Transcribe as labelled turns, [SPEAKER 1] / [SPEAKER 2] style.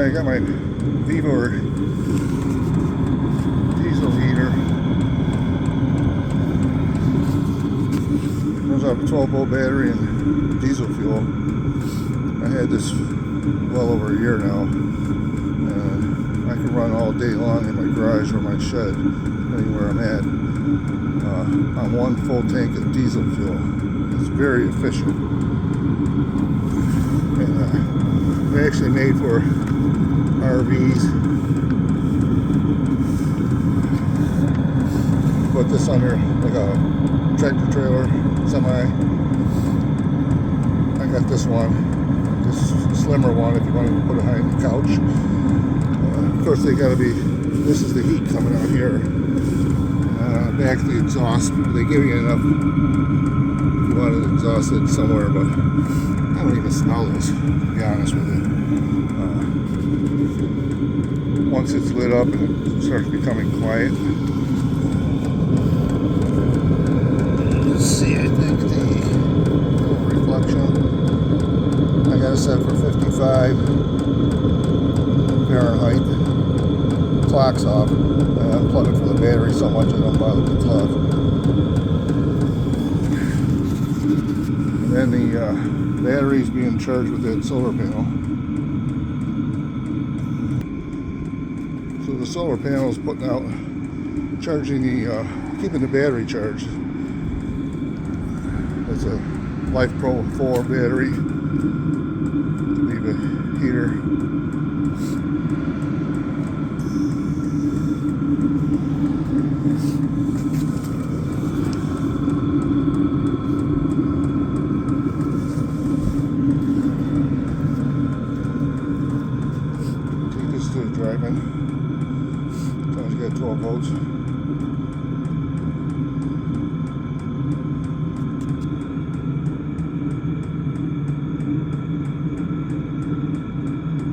[SPEAKER 1] I got my Vevor diesel heater. Runs off a 12-volt battery and diesel fuel. I had this well over a year now. I can run all day long in my garage or my shed, depending where I'm at, on one full tank of diesel fuel. It's very efficient. And they're actually made for RVs. Put this under like a tractor trailer, semi. I got this one, this slimmer one if you wanted to put it behind the couch. Of course they gotta be, this is the heat coming out here. Back to the exhaust, they give you enough if you want it exhausted somewhere, but I don't even smell this, to be honest with you. Once it's lit up and it starts becoming quiet. Let's see, I think the reflection, I got it set for 55 Fahrenheit. Clock's off. I unplug it from the battery so much I don't bother with the clock. And then the battery's being charged with that solar panel. So the solar panel is putting out, charging the, keeping the battery charged. That's a Life Pro 4 battery. Leave a heater. Take this to the drive-in. Sometimes you got 12 volts.